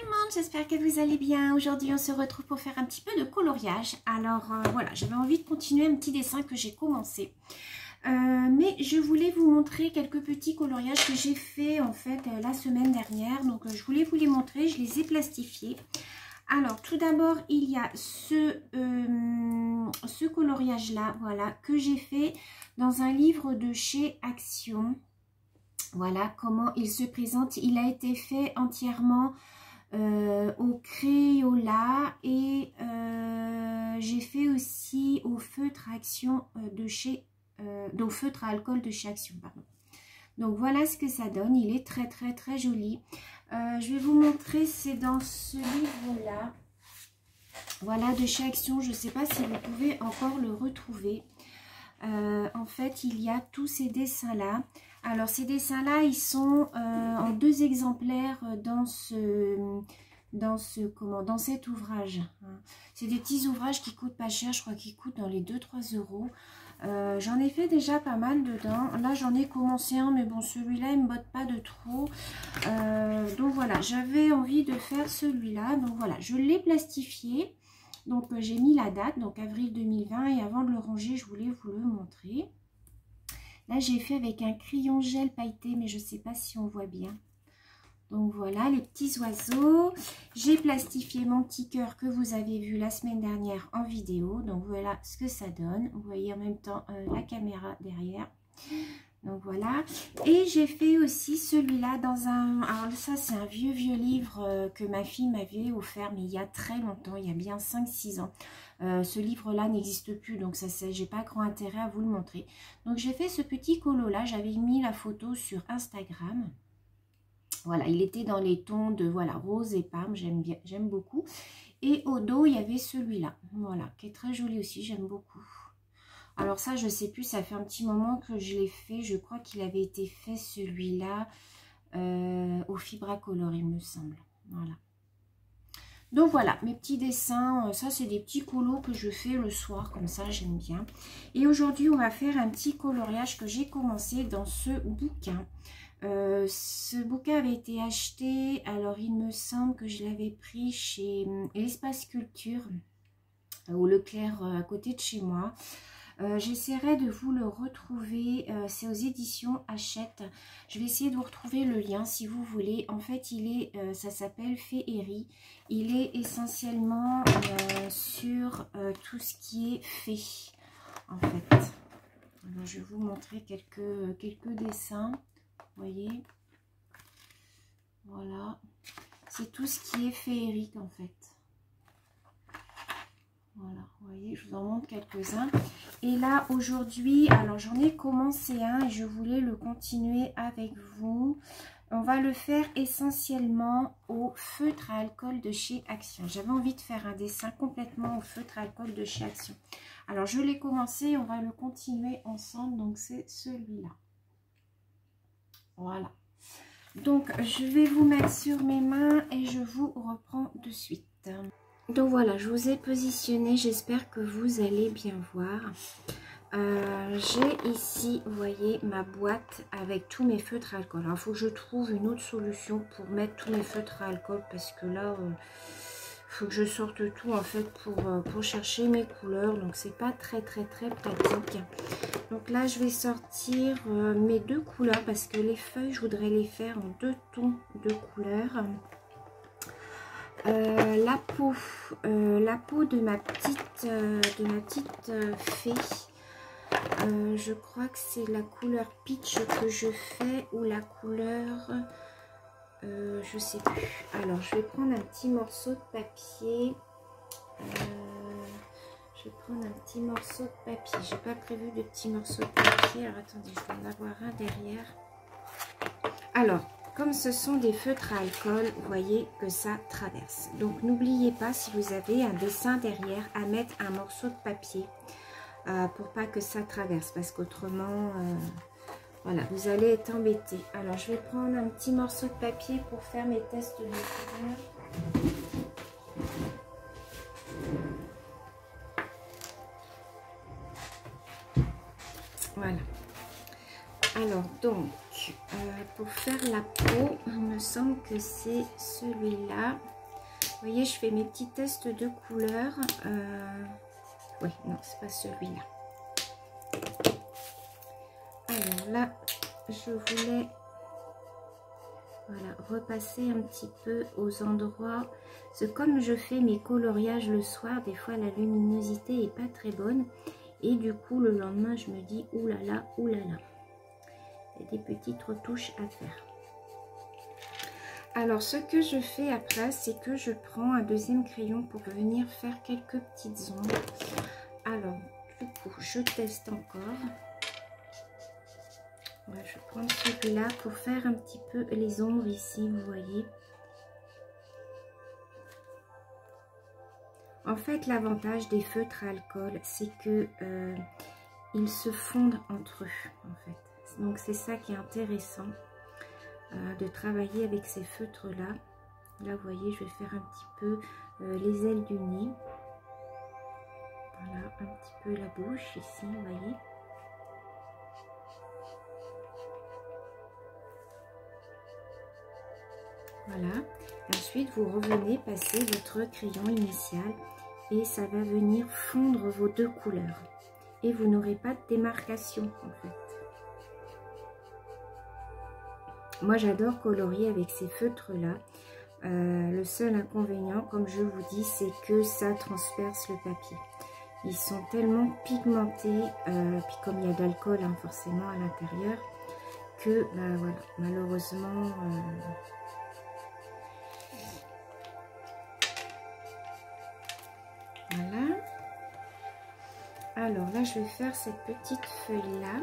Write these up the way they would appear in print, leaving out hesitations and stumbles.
tout le monde, j'espère que vous allez bien. Aujourd'hui on se retrouve pour faire un petit peu de coloriage. Alors voilà, j'avais envie de continuer un petit dessin que j'ai commencé. Mais je voulais vous montrer quelques petits coloriages que j'ai fait en fait la semaine dernière. Donc je voulais vous les montrer, je les ai plastifiés. Alors tout d'abord il y a ce coloriage là, voilà, que j'ai fait dans un livre de chez Action. Voilà comment il se présente. Il a été fait entièrement au Crayola et j'ai fait aussi au feutre Action de chez au feutre à alcool de chez Action, pardon. Donc voilà ce que ça donne. Il est très très très joli. Je vais vous montrer, c'est dans ce livre là, voilà, de chez Action. Je ne sais pas si vous pouvez encore le retrouver. En fait il y a tous ces dessins là. Alors ces dessins là ils sont en 2 exemplaires dans cet ouvrage. C'est des petits ouvrages qui coûtent pas cher, je crois qu'ils coûtent dans les 2-3 euros. J'en ai fait déjà pas mal dedans. Là j'en ai commencé un, mais bon celui-là il me botte pas de trop. Donc voilà, j'avais envie de faire celui-là. Donc voilà, je l'ai plastifié. Donc j'ai mis la date, donc avril 2020, et avant de le ranger, je voulais vous le montrer. Là j'ai fait avec un crayon gel pailleté, mais je ne sais pas si on voit bien. Donc voilà les petits oiseaux. J'ai plastifié mon petit cœur que vous avez vu la semaine dernière en vidéo. Donc voilà ce que ça donne. Vous voyez en même temps la caméra derrière. Donc voilà, et j'ai fait aussi celui-là dans un... Alors ça c'est un vieux livre que ma fille m'avait offert, mais il y a très longtemps, il y a bien 5-6 ans. Ce livre-là n'existe plus, donc ça j'ai pas grand intérêt à vous le montrer. Donc j'ai fait ce petit colo-là, j'avais mis la photo sur Instagram. Voilà, il était dans les tons de voilà rose et parme, j'aime bien, j'aime beaucoup. Et au dos, il y avait celui-là, voilà, qui est très joli aussi, j'aime beaucoup. Alors ça, je sais plus, ça fait un petit moment que je l'ai fait. Je crois qu'il avait été fait celui-là au Fibracolor, il me semble. Voilà. Donc voilà, mes petits dessins. Ça, c'est des petits colos que je fais le soir, comme ça, j'aime bien. Et aujourd'hui, on va faire un petit coloriage que j'ai commencé dans ce bouquin. Ce bouquin avait été acheté, alors il me semble que je l'avais pris chez Espace Culture, au Leclerc, à côté de chez moi. J'essaierai de vous le retrouver, c'est aux éditions Hachette. Je vais essayer de vous retrouver le lien si vous voulez. En fait, ça s'appelle Féerie. Il est essentiellement sur tout ce qui est fée, en fait. Alors, je vais vous montrer quelques dessins. Vous voyez, voilà. C'est tout ce qui est féerique, en fait. Voilà, vous voyez, je vous en montre quelques-uns. Et là, aujourd'hui, alors j'en ai commencé un et je voulais le continuer avec vous. On va le faire essentiellement au feutre à alcool de chez Action. J'avais envie de faire un dessin complètement au feutre à alcool de chez Action. Alors, je l'ai commencé, on va le continuer ensemble. Donc, c'est celui-là. Voilà. Donc, je vais vous mettre sur mes mains et je vous reprends de suite. Donc voilà, je vous ai positionné, j'espère que vous allez bien voir. J'ai ici, vous voyez, ma boîte avec tous mes feutres à alcool. Alors, il faut que je trouve une autre solution pour mettre tous mes feutres à alcool parce que là, il faut que je sorte tout en fait pour chercher mes couleurs. Donc, c'est pas très pratique. Donc là, je vais sortir mes 2 couleurs parce que les feuilles, je voudrais les faire en 2 tons de couleurs. La peau de ma petite fée, je crois que c'est la couleur peach que je fais ou la couleur je sais plus. Alors je vais prendre un petit morceau de papier, j'ai pas prévu de petits morceaux de papier. Alors attendez, je vais en avoir un derrière. Alors comme ce sont des feutres à alcool, vous voyez que ça traverse. Donc, n'oubliez pas, si vous avez un dessin derrière, à mettre un morceau de papier pour pas que ça traverse. Parce qu'autrement, voilà, vous allez être embêté. Alors, je vais prendre un petit morceau de papier pour faire mes tests de couleurs. Voilà. Alors, donc, pour faire la peau, il me semble que c'est celui-là. Vous voyez, je fais mes petits tests de couleurs. Oui, non, c'est pas celui-là. Alors là, je voulais voilà, repasser un petit peu aux endroits. Parce que comme je fais mes coloriages le soir, des fois la luminosité est pas très bonne. Et du coup, le lendemain, je me dis, oulala, oulala. Il y a des petites retouches à faire. Alors, ce que je fais après, c'est que je prends un deuxième crayon pour venir faire quelques petites ombres. Alors, du coup, je teste encore. Ouais, je vais prendre celui-là pour faire un petit peu les ombres ici, vous voyez. En fait, l'avantage des feutres à alcool, c'est que ils se fondent entre eux, en fait. Donc, c'est ça qui est intéressant. De travailler avec ces feutres là, vous voyez, je vais faire un petit peu les ailes du nez, voilà, un petit peu la bouche ici, vous voyez, voilà. Ensuite vous revenez passer votre crayon initial et ça va venir fondre vos deux couleurs et vous n'aurez pas de démarcation en fait. Moi, j'adore colorier avec ces feutres-là. Le seul inconvénient, comme je vous dis, c'est que ça transperce le papier. Ils sont tellement pigmentés, puis comme il y a d'alcool hein, forcément à l'intérieur, que bah, voilà, malheureusement... Voilà. Alors là, je vais faire cette petite feuille-là.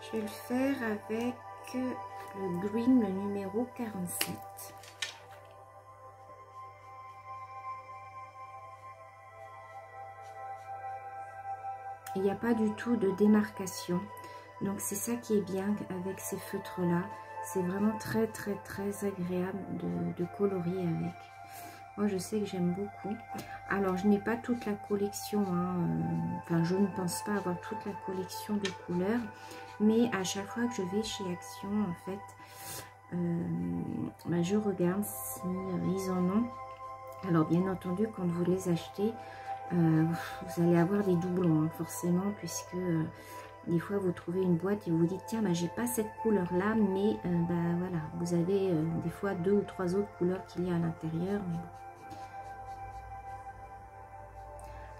Je vais le faire avec... le green, le numéro 47. Il n'y a pas du tout de démarcation. Donc c'est ça qui est bien avec ces feutres là. C'est vraiment très agréable de colorier avec. Moi je sais que j'aime beaucoup. Alors je n'ai pas toute la collection. Hein, enfin je ne pense pas avoir toute la collection de couleurs. Mais à chaque fois que je vais chez Action, en fait, bah, je regarde si ils en ont. Alors bien entendu, quand vous les achetez, vous allez avoir des doublons, hein, forcément, puisque des fois vous trouvez une boîte et vous vous dites tiens, bah, j'ai pas cette couleur là, mais bah, voilà, vous avez des fois 2 ou 3 autres couleurs qu'il y a à l'intérieur. Mais bon.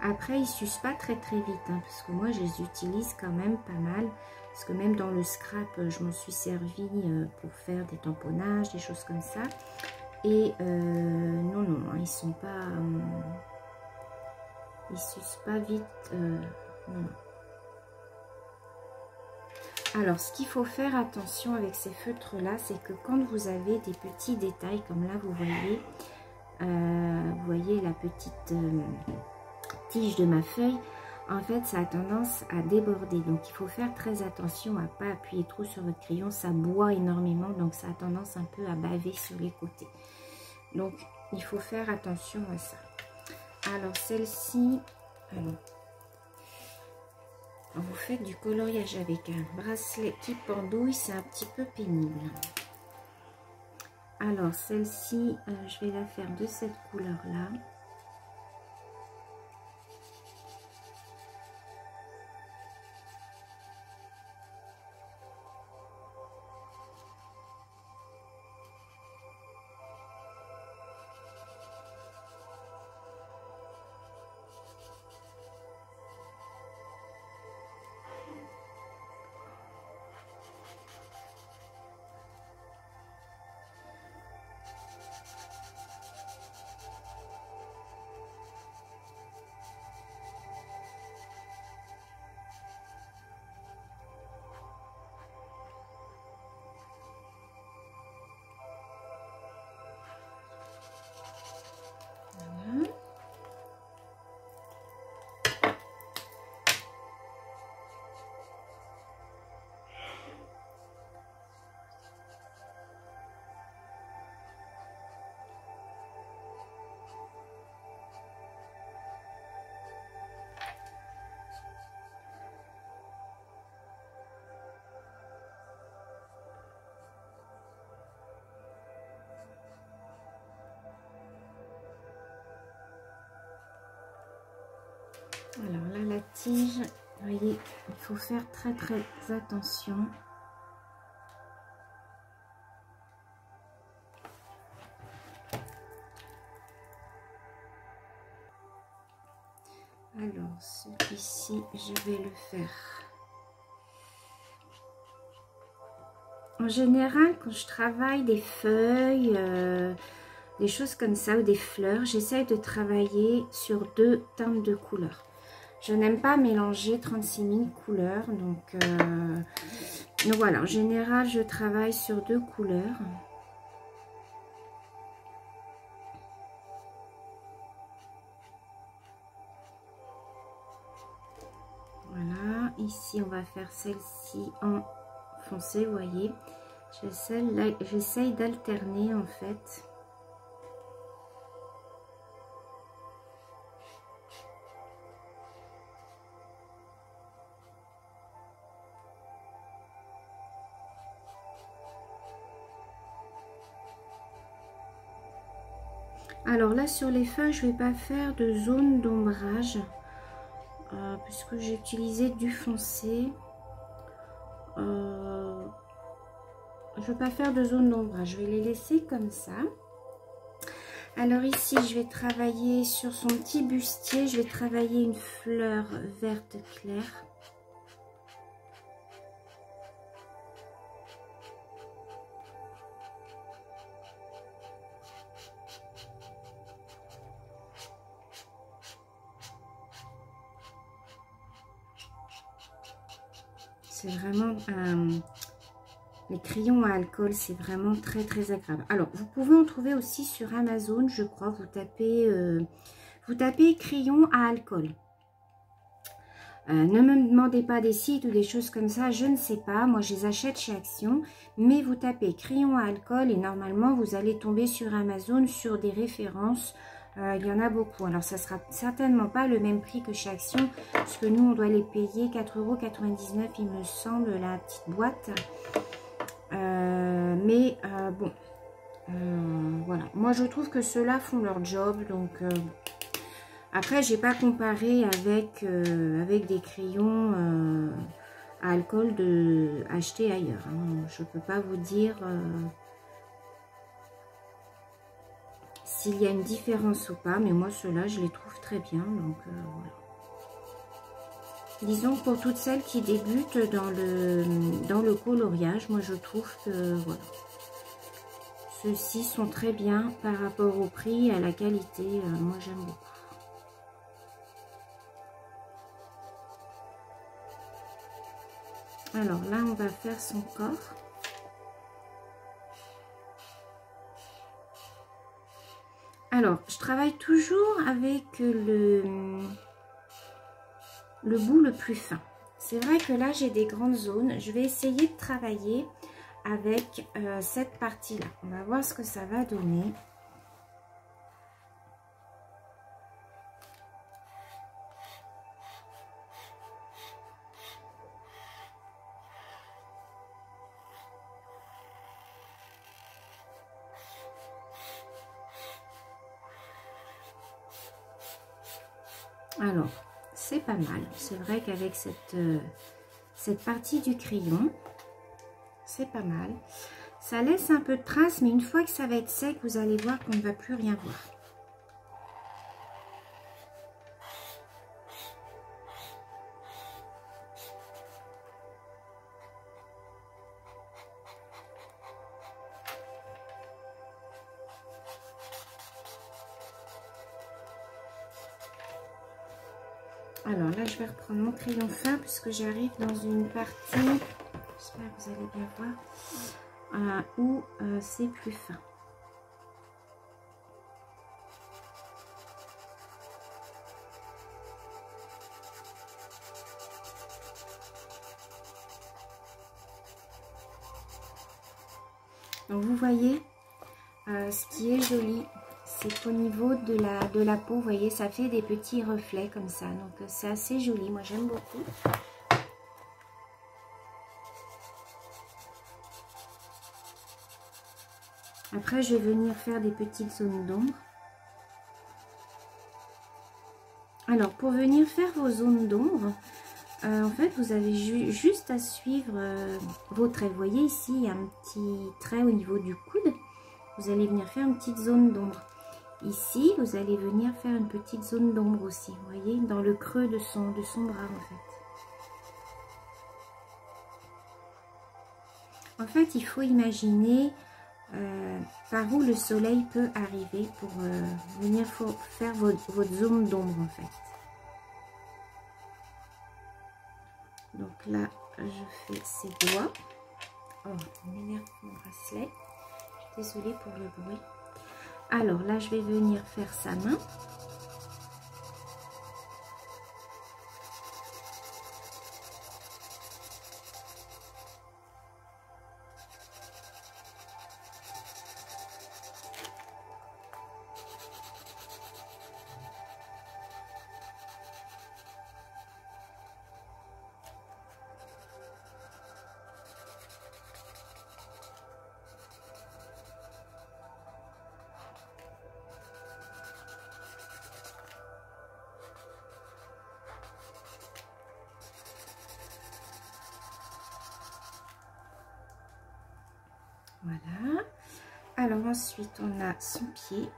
Après, ils s'usent pas très vite, hein, parce que moi, je les utilise quand même pas mal. Parce que même dans le scrap, je m'en suis servi pour faire des tamponnages, des choses comme ça. Et non, hein, ils sont pas... ils s'usent pas vite. Non. Alors, ce qu'il faut faire attention avec ces feutres-là, c'est que quand vous avez des petits détails, comme là, vous voyez la petite... tige de ma feuille, en fait ça a tendance à déborder, donc il faut faire très attention à ne pas appuyer trop sur votre crayon, ça boit énormément, donc ça a tendance un peu à baver sur les côtés, donc il faut faire attention à ça. Alors celle-ci, vous faites du coloriage avec un bracelet qui pendouille, c'est un petit peu pénible. Alors celle-ci, je vais la faire de cette couleur là. Alors là, la tige, vous voyez, il faut faire très attention. Alors, celui-ci, je vais le faire. En général, quand je travaille des feuilles, des choses comme ça, ou des fleurs, j'essaye de travailler sur 2 teintes de couleurs. Je n'aime pas mélanger 36 000 couleurs, donc voilà, en général, je travaille sur 2 couleurs. Voilà, ici, on va faire celle-ci en foncé, vous voyez. J'essaye d'alterner, en fait. Alors là, sur les feuilles, je ne vais pas faire de zone d'ombrage puisque j'ai utilisé du foncé. Je ne vais pas faire de zone d'ombrage, je vais les laisser comme ça. Alors ici, je vais travailler sur son petit bustier, je vais travailler une fleur verte claire. C'est vraiment les crayons à alcool, c'est vraiment très agréable. Alors, vous pouvez en trouver aussi sur Amazon, je crois. Vous tapez crayon à alcool. Ne me demandez pas des sites ou des choses comme ça, je ne sais pas. Moi, je les achète chez Action. Mais vous tapez crayon à alcool et normalement, vous allez tomber sur Amazon sur des références. Il y en a beaucoup. Alors, ça sera certainement pas le même prix que chez Action, parce que nous, on doit les payer 4,99 €, il me semble, la petite boîte. Bon, voilà. Moi, je trouve que ceux-là font leur job. Donc, après, j'ai pas comparé avec des crayons à alcool achetés ailleurs. Hein. Je peux pas vous dire s'il y a une différence ou pas, mais moi ceux-là je les trouve très bien, donc voilà. Disons pour toutes celles qui débutent dans le coloriage, moi je trouve que voilà, ceux-ci sont très bien par rapport au prix et à la qualité, moi j'aime beaucoup. Alors là on va faire son corps. Alors, je travaille toujours avec le bout le plus fin. C'est vrai que là, j'ai des grandes zones. Je vais essayer de travailler avec cette partie-là. On va voir ce que ça va donner. Alors, c'est pas mal. C'est vrai qu'avec cette partie du crayon, c'est pas mal. Ça laisse un peu de traces, mais une fois que ça va être sec, vous allez voir qu'on ne va plus rien voir. Alors là, je vais reprendre mon crayon fin puisque j'arrive dans une partie, j'espère que vous allez bien voir, où c'est plus fin. Donc vous voyez, ce qui est joli, c'est qu'au niveau de la peau, vous voyez, ça fait des petits reflets comme ça. Donc, c'est assez joli. Moi, j'aime beaucoup. Après, je vais venir faire des petites zones d'ombre. Alors, pour venir faire vos zones d'ombre, en fait, vous avez juste à suivre vos traits. Vous voyez ici, il y a un petit trait au niveau du coude. Vous allez venir faire une petite zone d'ombre. Ici, vous allez venir faire une petite zone d'ombre aussi. Vous voyez, dans le creux de son bras, en fait. En fait, il faut imaginer par où le soleil peut arriver pour venir faire votre zone d'ombre, en fait. Donc là, je fais ses doigts. Oh, il m'énerve mon bracelet. Je suis désolée pour le bruit. Alors là, je vais venir faire sa main. Voilà. Alors ensuite, on a son pied.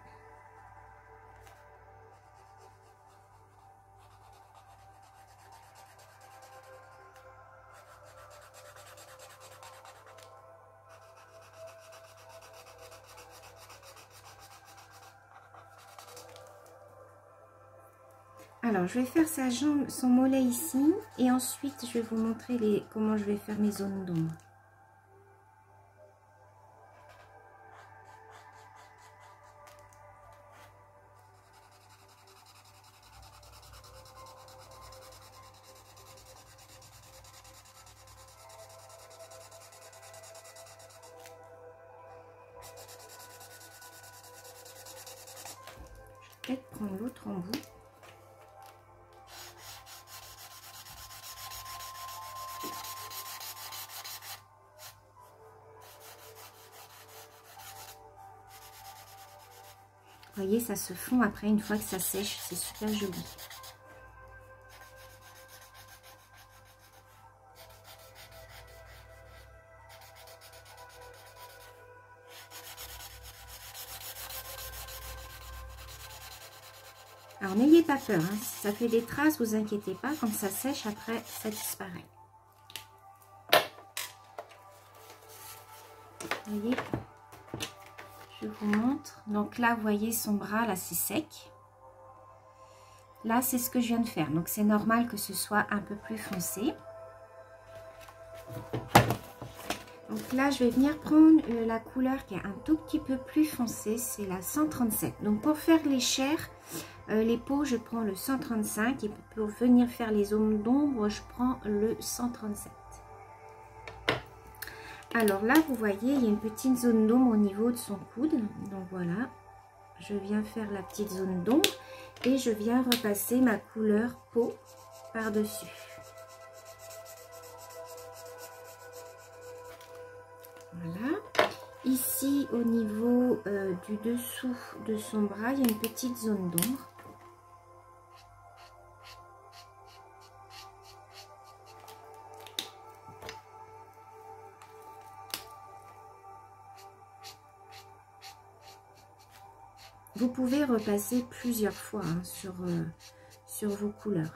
Alors, je vais faire sa jambe, son mollet ici. Et ensuite, je vais vous montrer comment je vais faire mes zones d'ombre. Je vais peut-être prendre l'autre embout. Vous voyez, ça se fond après une fois que ça sèche, c'est super joli. Alors n'ayez pas peur, hein. Si ça fait des traces, vous inquiétez pas, quand ça sèche après, ça disparaît. Vous voyez ? Je vous montre. Donc là, vous voyez son bras, là, c'est sec. Là, c'est ce que je viens de faire. Donc, c'est normal que ce soit un peu plus foncé. Donc là, je vais venir prendre la couleur qui est un tout petit peu plus foncée. C'est la 137. Donc, pour faire les chairs, les peaux, je prends le 135. Et pour venir faire les zones d'ombre, je prends le 137. Alors là, vous voyez, il y a une petite zone d'ombre au niveau de son coude. Donc voilà, je viens faire la petite zone d'ombre et je viens repasser ma couleur peau par-dessus. Voilà. Ici, au niveau du dessous de son bras, il y a une petite zone d'ombre. Vous pouvez repasser plusieurs fois hein, sur vos couleurs.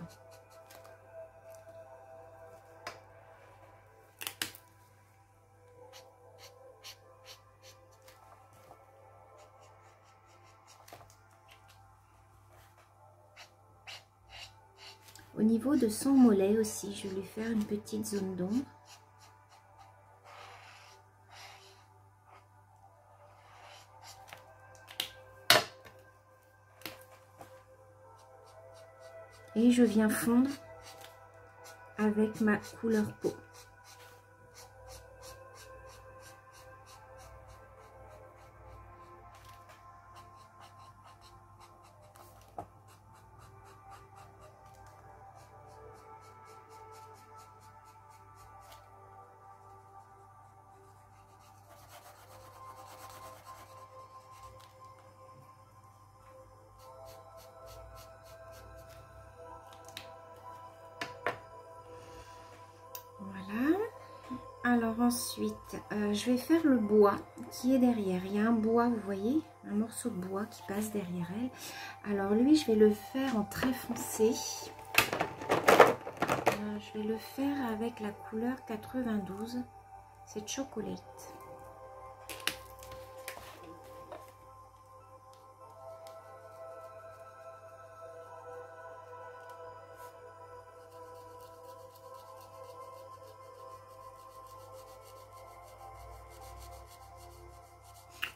Au niveau de son mollet aussi, je vais lui faire une petite zone d'ombre. Et je viens fondre avec ma couleur peau. Alors ensuite, je vais faire le bois qui est derrière. Il y a un bois, vous voyez, un morceau de bois qui passe derrière elle. Alors lui, je vais le faire en très foncé. Je vais le faire avec la couleur 92, c'est chocolate.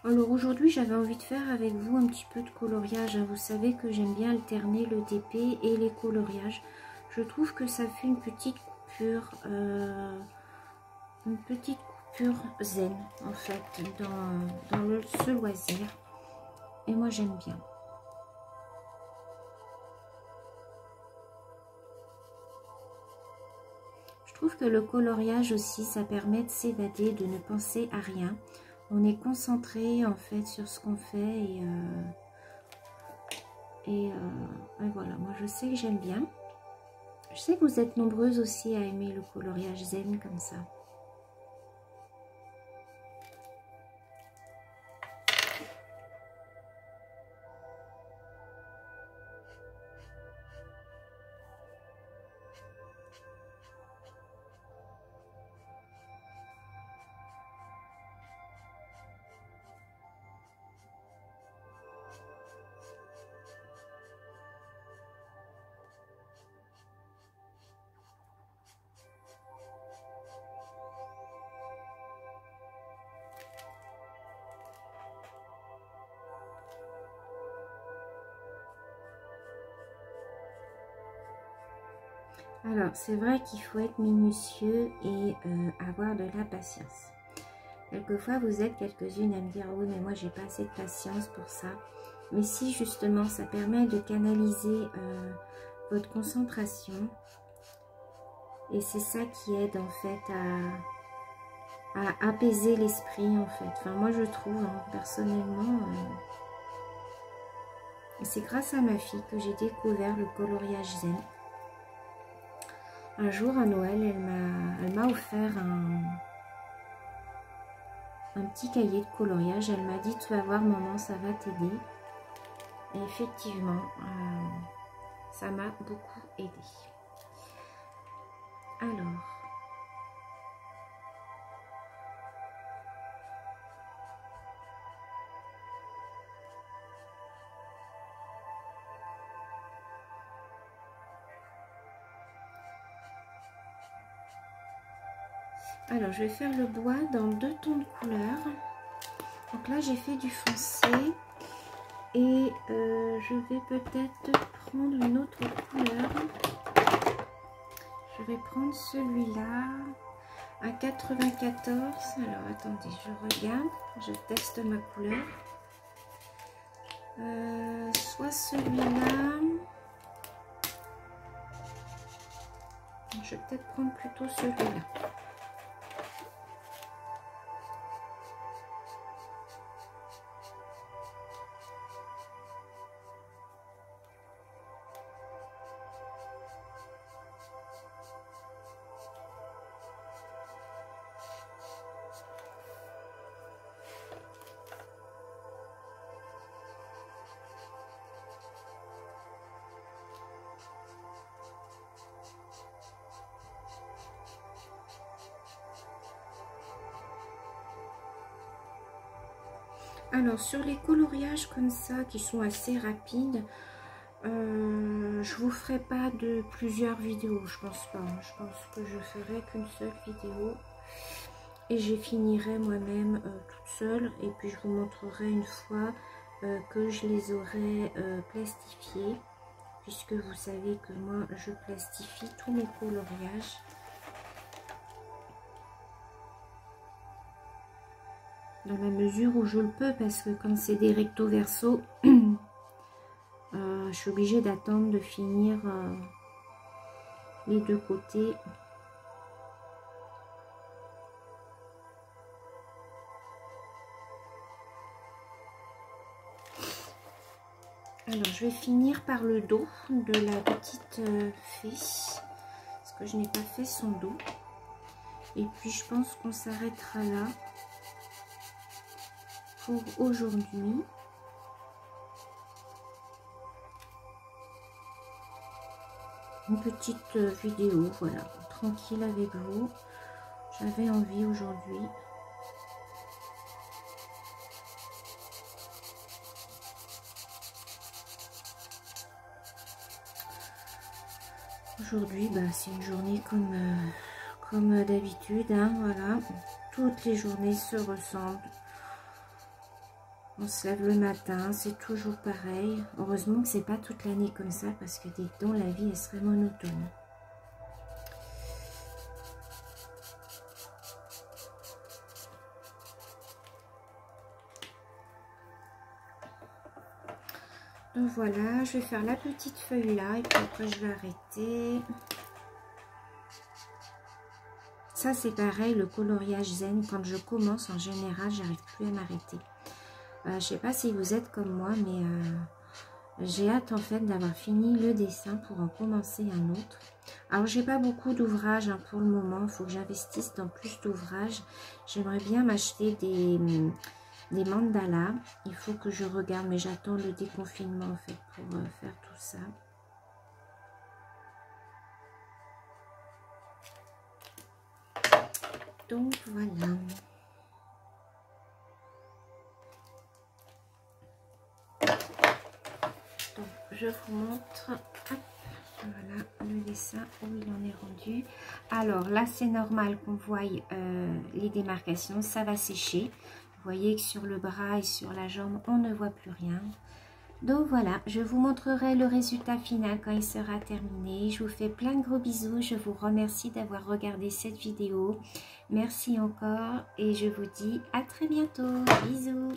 Alors aujourd'hui j'avais envie de faire avec vous un petit peu de coloriage. Vous savez que j'aime bien alterner le TP et les coloriages. Je trouve que ça fait une petite coupure zen en fait dans ce loisir. Et moi j'aime bien. Je trouve que le coloriage aussi, ça permet de s'évader, de ne penser à rien. On est concentré en fait sur ce qu'on fait et voilà, moi je sais que j'aime bien. Je sais que vous êtes nombreuses aussi à aimer le coloriage zen comme ça. Alors, c'est vrai qu'il faut être minutieux et avoir de la patience. Quelquefois, vous êtes quelques-unes à me dire « Oui, mais moi, j'ai pas assez de patience pour ça. » Mais si, justement, ça permet de canaliser votre concentration. Et c'est ça qui aide, en fait, à apaiser l'esprit, en fait. Enfin, moi, je trouve, hein, personnellement... Et c'est grâce à ma fille que j'ai découvert le coloriage zen. Un jour à Noël, elle m'a offert un petit cahier de coloriage. Elle m'a dit « Tu vas voir maman, ça va t'aider ». Et effectivement, ça m'a beaucoup aidé. Alors, je vais faire le bois dans 2 tons de couleur. Donc là, j'ai fait du foncé. Et je vais peut-être prendre une autre couleur. Je vais prendre celui-là à 94. Alors, attendez, je regarde. Je teste ma couleur. Soit celui-là. Je vais peut-être prendre plutôt celui-là. Alors, sur les coloriages comme ça, qui sont assez rapides, je vous ferai pas de plusieurs vidéos, je pense pas. Je pense que je ferai qu'une seule vidéo. Et je finirai moi-même toute seule. Et puis, je vous montrerai une fois que je les aurai plastifiés. Puisque vous savez que moi, je plastifie tous mes coloriages. Dans la mesure où je le peux, parce que comme c'est des recto verso, je suis obligée d'attendre de finir les 2 côtés. Alors, je vais finir par le dos de la petite fée, parce que je n'ai pas fait son dos. Et puis je pense qu'on s'arrêtera là pour aujourd'hui. Une petite vidéo, voilà, tranquille avec vous. J'avais envie aujourd'hui. Aujourd'hui, bah, c'est une journée comme d'habitude, hein, voilà. Toutes les journées se ressemblent. On se lève le matin, c'est toujours pareil. Heureusement que c'est pas toute l'année comme ça, parce que dans la vie, elle serait monotone. Donc voilà, je vais faire la petite feuille là, et puis après je vais arrêter. Ça c'est pareil, le coloriage zen, quand je commence en général, j'arrive plus à m'arrêter. Je sais pas si vous êtes comme moi, mais j'ai hâte en fait d'avoir fini le dessin pour en commencer un autre. Alors j'ai pas beaucoup d'ouvrages hein, pour le moment, il faut que j'investisse dans plus d'ouvrages. J'aimerais bien m'acheter des mandalas. Il faut que je regarde, mais j'attends le déconfinement en fait pour faire tout ça. Donc voilà. Donc je vous montre. Hop, voilà le dessin où il en est rendu. Alors là c'est normal qu'on voie les démarcations, ça va sécher. Vous voyez que sur le bras et sur la jambe on ne voit plus rien. Donc voilà, je vous montrerai le résultat final quand il sera terminé. Je vous fais plein de gros bisous. Je vous remercie d'avoir regardé cette vidéo. Merci encore et je vous dis à très bientôt. Bisous.